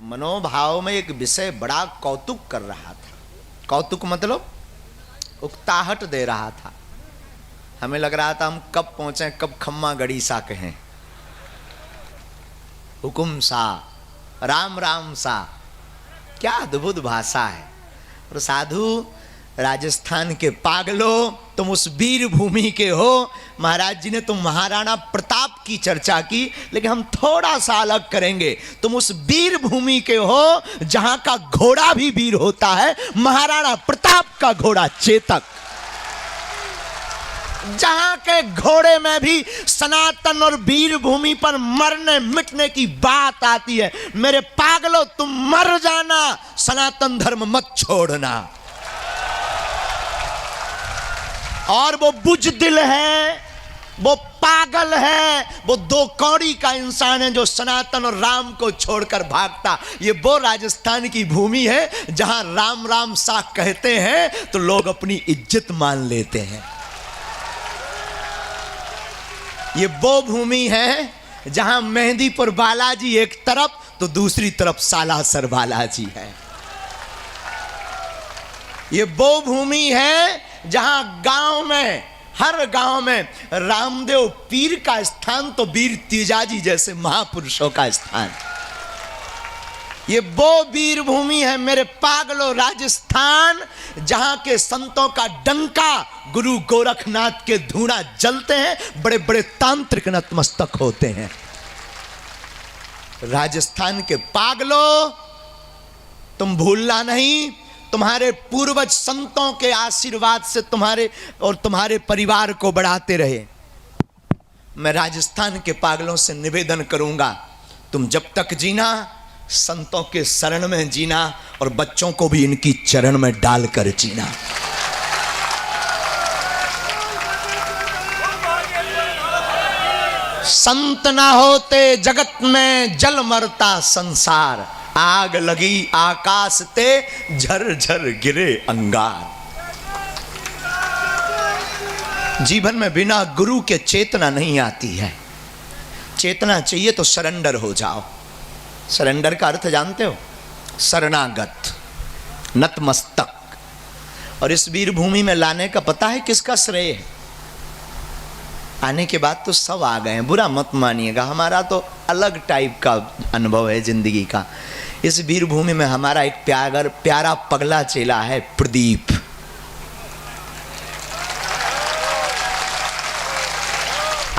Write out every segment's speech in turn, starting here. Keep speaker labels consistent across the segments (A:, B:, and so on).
A: मनोभाव में एक विषय बड़ा कौतुक कर रहा था। कौतुक मतलब उकताहट दे रहा था। हमें लग रहा था हम कब पहुंचे, कब खम्मा गड़ी सा कहें, हुकुम सा, राम राम सा। क्या अद्भुत भाषा है। और साधु राजस्थान के पागलों, तुम उस वीर भूमि के हो। महाराज जी ने तुम महाराणा प्रताप की चर्चा की, लेकिन हम थोड़ा सा अलग करेंगे। तुम उस वीर भूमि के हो जहां का घोड़ा भी वीर होता है। महाराणा प्रताप का घोड़ा चेतक, जहां के घोड़े में भी सनातन और वीर भूमि पर मरने मिटने की बात आती है। मेरे पागलों, तुम मर जाना, सनातन धर्म मत छोड़ना। और वो बुजदिल है, वो पागल है, वो दो कौड़ी का इंसान है जो सनातन और राम को छोड़कर भागता। ये वो राजस्थान की भूमि है जहां राम राम सा कहते हैं तो लोग अपनी इज्जत मान लेते हैं। ये वो भूमि है जहां मेहंदीपुर बालाजी एक तरफ तो दूसरी तरफ सालासर बालाजी है। ये वो भूमि है जहां गांव में, हर गांव में रामदेव पीर का स्थान तो वीर तीजाजी जैसे महापुरुषों का स्थान। ये वो वीर भूमि है मेरे पागलों, राजस्थान, जहां के संतों का डंका गुरु गोरखनाथ के धूणा जलते हैं, बड़े बड़े तांत्रिक नतमस्तक होते हैं। राजस्थान के पागलों, तुम भूलना नहीं, तुम्हारे पूर्वज संतों के आशीर्वाद से तुम्हारे और तुम्हारे परिवार को बढ़ाते रहे। मैं राजस्थान के पागलों से निवेदन करूंगा, तुम जब तक जीना संतों के शरण में जीना और बच्चों को भी इनकी चरण में डालकर जीना। संत ना होते जगत में जल मरता संसार, आग लगी आकाश ते झर झर गिरे अंगार। जीवन में बिना गुरु के चेतना नहीं आती है। चेतना चाहिए तो सरेंडर हो जाओ। सरेंडर का अर्थ जानते हो? शरणागत, नतमस्तक। और इस वीर भूमि में लाने का पता है किसका श्रेय है? आने के बाद तो सब आ गए हैं, बुरा मत मानिएगा, हमारा तो अलग टाइप का अनुभव है जिंदगी का। इस वीर भूमि में हमारा एक प्यारा पगला चेला है, प्रदीप।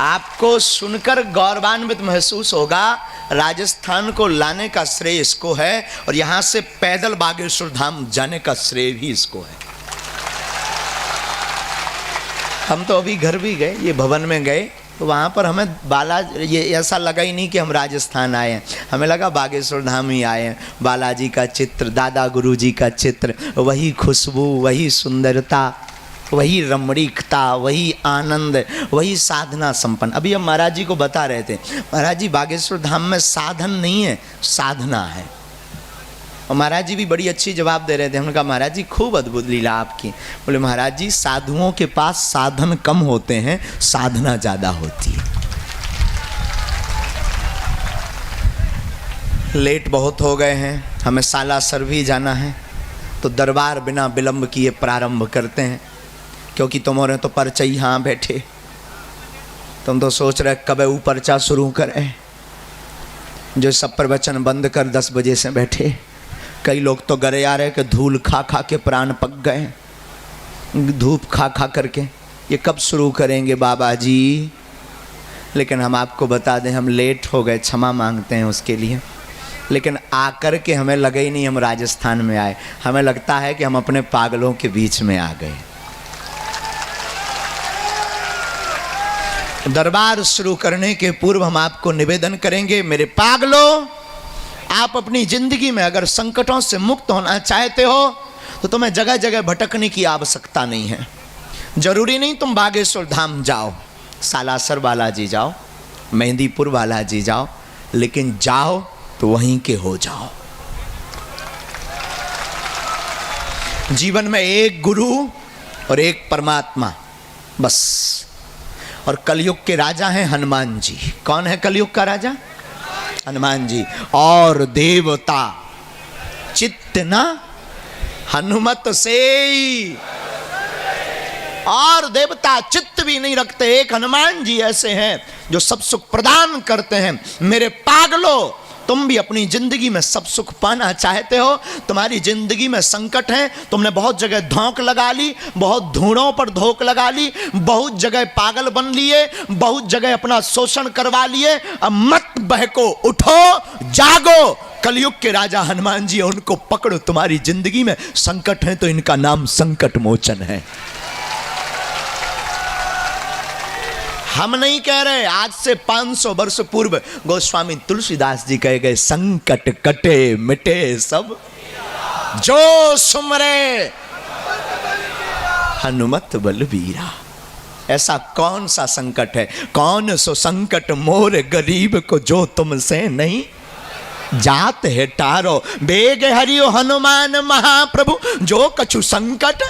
A: आपको सुनकर गौरवान्वित महसूस होगा। राजस्थान को लाने का श्रेय इसको है और यहां से पैदल बागेश्वर धाम जाने का श्रेय भी इसको है। हम तो अभी घर भी गए, ये भवन में गए तो वहाँ पर हमें ये ऐसा लगा ही नहीं कि हम राजस्थान आए हैं। हमें लगा बागेश्वर धाम ही आए हैं। बालाजी का चित्र, दादा गुरु जी का चित्र, वही खुशबू, वही सुंदरता, वही रमणीकता, वही आनंद, वही साधना संपन्न। अभी हम महाराज जी को बता रहे थे, महाराज जी बागेश्वर धाम में साधन नहीं है, साधना है। और महाराज जी भी बड़ी अच्छी जवाब दे रहे थे। हमने कहा महाराज जी खूब अद्भुत लीला आपकी। बोले महाराज जी साधुओं के पास साधन कम होते हैं, साधना ज़्यादा होती है। लेट बहुत हो गए हैं, हमें सालासर भी जाना है, तो दरबार बिना विलंब किए प्रारंभ करते हैं। क्योंकि तुम और तो पर्चा यहाँ बैठे, तुम तो सोच रहे कब वो पर्चा शुरू करें। जो सब प्रवचन बंद कर 10 बजे से बैठे, कई लोग तो गरे आ रहे कि धूल खा खा के प्राण पक गए, धूप खा खा करके। ये कब शुरू करेंगे बाबा जी? लेकिन हम आपको बता दें, हम लेट हो गए, क्षमा मांगते हैं उसके लिए। लेकिन आकर के हमें लगे ही नहीं हम राजस्थान में आए, हमें लगता है कि हम अपने पागलों के बीच में आ गए। दरबार शुरू करने के पूर्व हम आपको निवेदन करेंगे, मेरे पागलों, आप अपनी जिंदगी में अगर संकटों से मुक्त होना चाहते हो तो तुम्हें जगह जगह भटकने की आवश्यकता नहीं है। जरूरी नहीं तुम बागेश्वर धाम जाओ, सालासर बालाजी जाओ, मेहंदीपुर बालाजी जाओ, लेकिन जाओ तो वहीं के हो जाओ। जीवन में एक गुरु और एक परमात्मा, बस। और कलयुग के राजा हैं हनुमान जी। कौन है कलयुग का राजा? हनुमान जी, और देवता चित्त न हनुमत से, और देवता चित्त भी नहीं रखते। एक हनुमान जी ऐसे हैं जो सब सुख प्रदान करते हैं। मेरे पागलों, तुम भी अपनी जिंदगी में सब सुख पाना चाहते हो, तुम्हारी जिंदगी में संकट है, तुमने बहुत जगह धोख लगा ली, बहुत धूणों पर धोख लगा ली, बहुत जगह पागल बन लिए, बहुत जगह अपना शोषण करवा लिए। अब मत बहको, उठो, जागो। कलयुग के राजा हनुमान जी, उनको पकड़ो। तुम्हारी जिंदगी में संकट है तो इनका नाम संकट मोचन है। हम नहीं कह रहे, आज से 500 वर्ष पूर्व गोस्वामी तुलसीदास जी कहे गए, संकट कटे मिटे सब जो सुमरे हनुमत बलबीरा। ऐसा कौन सा संकट है, कौन सो संकट मोर गरीब को जो तुमसे नहीं जात है टारो। बेग हरियो हनुमान महाप्रभु जो कछु संकट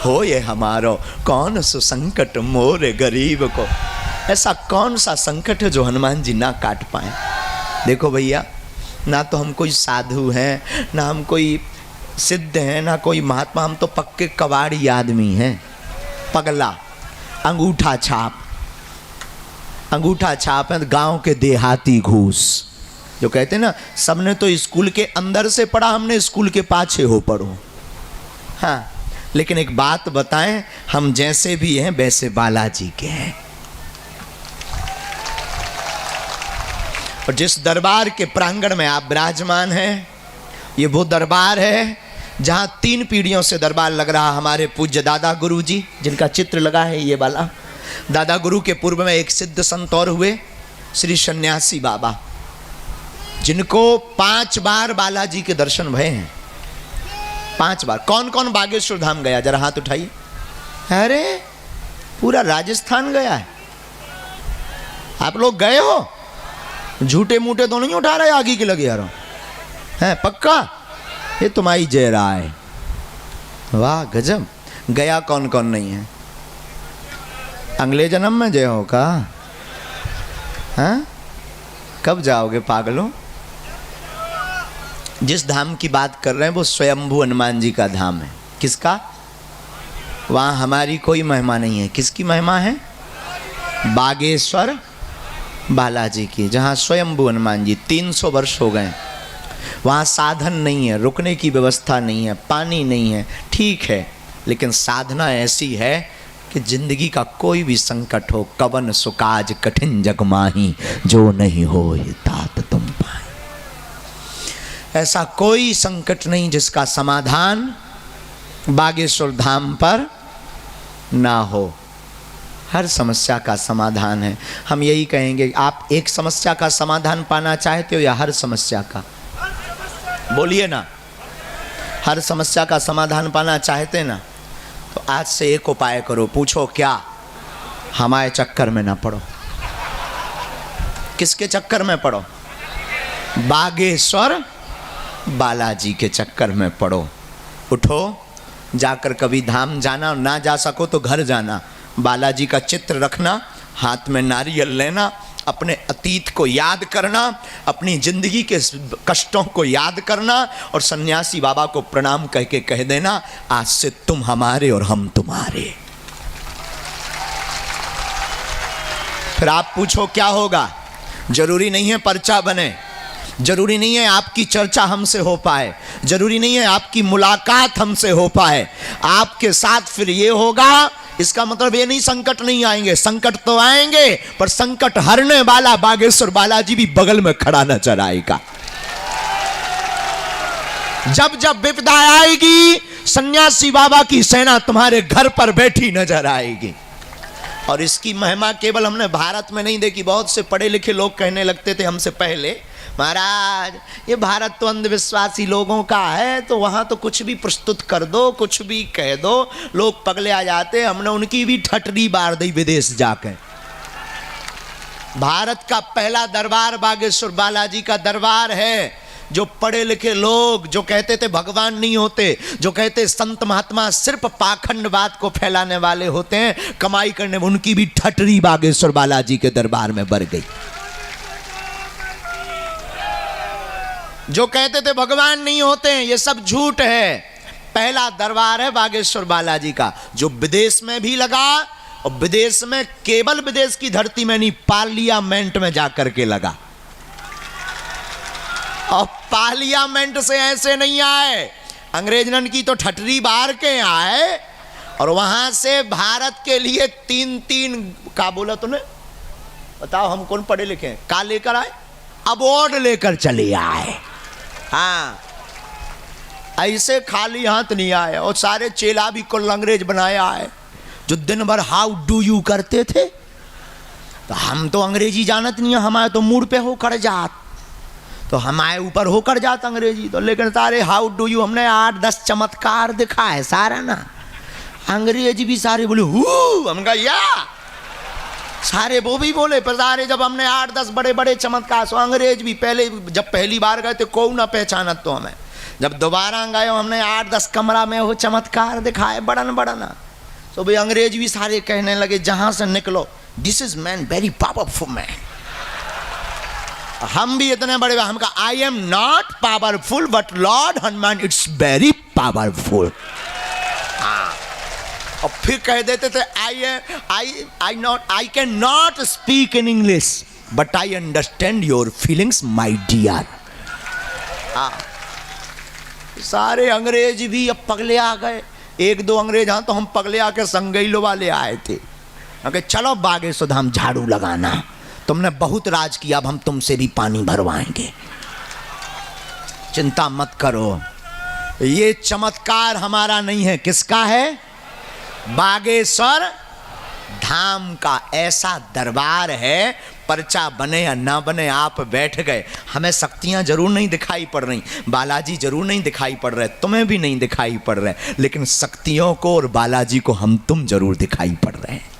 A: हो ये हमारो। कौन सो संकट मोर गरीब को, ऐसा कौन सा संकट है जो हनुमान जी ना काट पाए। देखो भैया, ना तो हम कोई साधु हैं, ना हम कोई सिद्ध हैं, ना कोई महात्मा, हम तो पक्के कबाड़ी आदमी हैं। पगला, अंगूठा छाप, अंगूठा छाप है गांव के देहाती घूस, जो कहते हैं ना सबने तो स्कूल के अंदर से पढ़ा, हमने स्कूल के पाछे हो पढ़ो। हाँ, लेकिन एक बात बताएं, हम जैसे भी हैं वैसे बालाजी के हैं। और जिस दरबार के प्रांगण में आप विराजमान हैं, ये वो दरबार है जहां 3 पीढ़ियों से दरबार लग रहा। हमारे पूज्य दादा गुरु जी, जिनका चित्र लगा है ये वाला, दादा गुरु के पूर्व में एक सिद्ध संत और हुए, श्री सन्यासी बाबा, जिनको 5 बार बालाजी के दर्शन भये हैं। 5 बार। कौन कौन बागेश्वर धाम गया, जरा हाथ उठाइए। अरे पूरा राजस्थान गया है। आप लोग गए हो? झूठे मूठे तो नहीं उठा रहे आगे के लगे यार, हैं पक्का? ये तुम्हारी जय राय, वाह गजब। गया कौन कौन नहीं है? अगले जन्म में जय हो का? हैं? कब जाओगे पागलों? जिस धाम की बात कर रहे हैं वो स्वयंभू हनुमान जी का धाम है। किसका? वहाँ हमारी कोई महिमा नहीं है। किसकी महिमा है? बागेश्वर बालाजी की, जहाँ स्वयंभू हनुमान जी 300 वर्ष हो गए। वहाँ साधन नहीं है, रुकने की व्यवस्था नहीं है, पानी नहीं है, ठीक है, लेकिन साधना ऐसी है कि जिंदगी का कोई भी संकट हो, कवन सुकाज कठिन जग माही, जो नहीं हो तात तुम पाए। ऐसा कोई संकट नहीं जिसका समाधान बागेश्वर धाम पर ना हो। हर समस्या का समाधान है। हम यही कहेंगे, आप एक समस्या का समाधान पाना चाहते हो या हर समस्या का? बोलिए ना। हर समस्या का समाधान पाना चाहते ना, तो आज से एक उपाय करो। पूछो क्या? हमारे चक्कर में ना पड़ो। किसके चक्कर में पड़ो? बागेश्वर बालाजी के चक्कर में पड़ो। उठो, जाकर कभी धाम जाना, और ना जा सको तो घर जाना, बालाजी का चित्र रखना, हाथ में नारियल लेना, अपने अतीत को याद करना, अपनी जिंदगी के कष्टों को याद करना, और सन्यासी बाबा को प्रणाम कह के कह देना, आज से तुम हमारे और हम तुम्हारे। फिर आप पूछो क्या होगा? जरूरी नहीं है पर्चा बने, जरूरी नहीं है आपकी चर्चा हमसे हो पाए, जरूरी नहीं है आपकी मुलाकात हमसे हो पाए। आपके साथ फिर ये होगा, इसका मतलब ये नहीं संकट नहीं आएंगे, संकट तो आएंगे, पर संकट हरने वाला बागेश्वर बालाजी भी बगल में खड़ा नजर आएगा। जब जब विपदा आएगी, सन्यासी बाबा की सेना तुम्हारे घर पर बैठी नजर आएगी। और इसकी महिमा केवल हमने भारत में नहीं देखी। बहुत से पढ़े लिखे लोग कहने लगते थे हमसे पहले, महाराज ये भारत तो अंधविश्वासी लोगों का है, तो वहाँ तो कुछ भी प्रस्तुत कर दो, कुछ भी कह दो, लोग पगले आ जाते। हमने उनकी भी ठटरी बार दी विदेश जाकर। भारत का पहला दरबार बागेश्वर बालाजी का दरबार है। जो पढ़े लिखे लोग जो कहते थे भगवान नहीं होते, जो कहते संत महात्मा सिर्फ पाखंडवाद को फैलाने वाले होते हैं, कमाई करने, उनकी भी ठटरी बागेश्वर बालाजी के दरबार में बढ़ गई। जो कहते थे भगवान नहीं होते हैं, ये सब झूठ है। पहला दरबार है बागेश्वर बालाजी का, जो विदेश में भी लगा, और विदेश में केवल विदेश की धरती में नहीं, पार्लियामेंट में जाकर के लगा। और पार्लियामेंट से ऐसे नहीं आए, अंग्रेजन की तो ठटरी बार के आए, और वहां से भारत के लिए 3-3 का बोला तूने, बताओ हम कौन पढ़े लिखे हैं, का लेकर आए, अवार्ड लेकर चले आए। हाँ, ऐसे खाली हाथ नहीं आए। और सारे चेला भी कुल अंग्रेज बनाया है, जो दिन भर हाउ डू यू करते थे। तो हम तो अंग्रेजी जानत नहीं है, हमारे तो मूड पे होकर जात, तो हमारे ऊपर होकर जात अंग्रेजी तो। लेकिन सारे हाउ डू यू हमने 8-10 चमत्कार दिखा है सारा ना। अंग्रेजी भी सारे बोले हु, हम कहा या, सारे वो भी बोले, पर सारे जब हमने 8-10 बड़े बड़े चमत्कार, सो अंग्रेज भी पहले जब पहली बार गए थे को ना पहचानत, तो हमें जब दोबारा गए हमने 8-10 कमरा में वो चमत्कार दिखाए बड़न बड़ना। तो भाई अंग्रेज भी सारे कहने लगे जहां से निकलो, this is man very powerful man. हम भी इतने बड़े, हम कहा I am not powerful but lord Hanuman it's very powerful. और फिर कह देते थे I can not speak in English but I understand your feelings my dear. सारे अंग्रेज भी अब पगले आ गए, 1-2 अंग्रेज, हाँ तो हम पगले आके संगैलो वाले आए थे। अगर चलो बागेश्वर धाम झाड़ू लगाना, तुमने बहुत राज किया, अब हम तुमसे भी पानी भरवाएंगे, चिंता मत करो। ये चमत्कार हमारा नहीं है, किसका है? बागेश्वर धाम का ऐसा दरबार है, पर्चा बने या ना बने आप बैठ गए। हमें शक्तियां जरूर नहीं दिखाई पड़ रही, बालाजी जरूर नहीं दिखाई पड़ रहे, तुम्हें भी नहीं दिखाई पड़ रहे, लेकिन शक्तियों को और बालाजी को हम तुम जरूर दिखाई पड़ रहे हैं।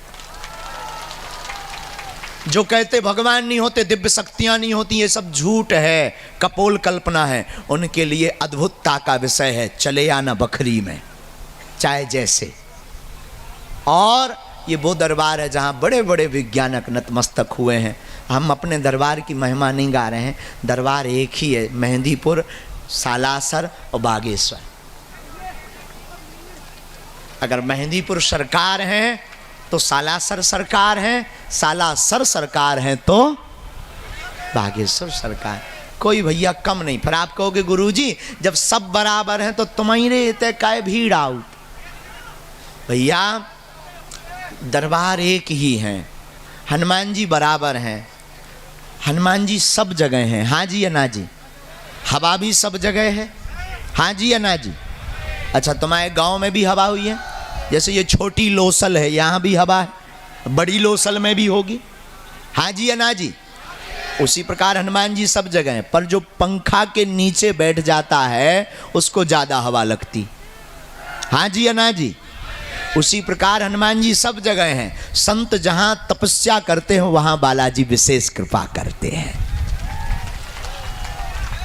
A: जो कहते भगवान नहीं होते, दिव्य शक्तियां नहीं होती, ये सब झूठ है, कपोल कल्पना है। उनके लिए अद्भुतता का विषय है, चले आना बखरी में चाहे जैसे। और ये वो दरबार है जहाँ बड़े बड़े वैज्ञानिक नतमस्तक हुए हैं। हम अपने दरबार की महिमा नहीं गा रहे हैं, दरबार एक ही है, मेहंदीपुर, सालासर और बागेश्वर। अगर मेहंदीपुर सरकार है तो सालासर सरकार है, सालासर सरकार है तो बागेश्वर सरकार। कोई भैया कम नहीं। फिर आप कहोगे गुरुजी जब सब बराबर हैं तो तुम्हारे इतने काय भीड़ आउ। भैया दरबार एक ही है, हनुमान जी बराबर हैं, हनुमान जी सब जगह हैं, हाँ जी या ना जी। हवा भी सब जगह है, हाँ जी या ना जी। अच्छा तुम्हारे गांव में भी हवा हुई है, जैसे ये छोटी लोसल है यहाँ भी हवा है, बड़ी लोसल में भी होगी, हाँ जी या ना जी। उसी प्रकार हनुमान जी सब जगह हैं, पर जो पंखा के नीचे बैठ जाता है उसको ज़्यादा हवा लगती, हाँ जी या ना जी। उसी प्रकार हनुमान जी सब जगह हैं। संत जहां तपस्या करते हो वहां बालाजी विशेष कृपा करते हैं।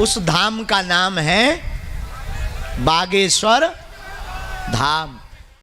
A: उस धाम का नाम है बागेश्वर धाम।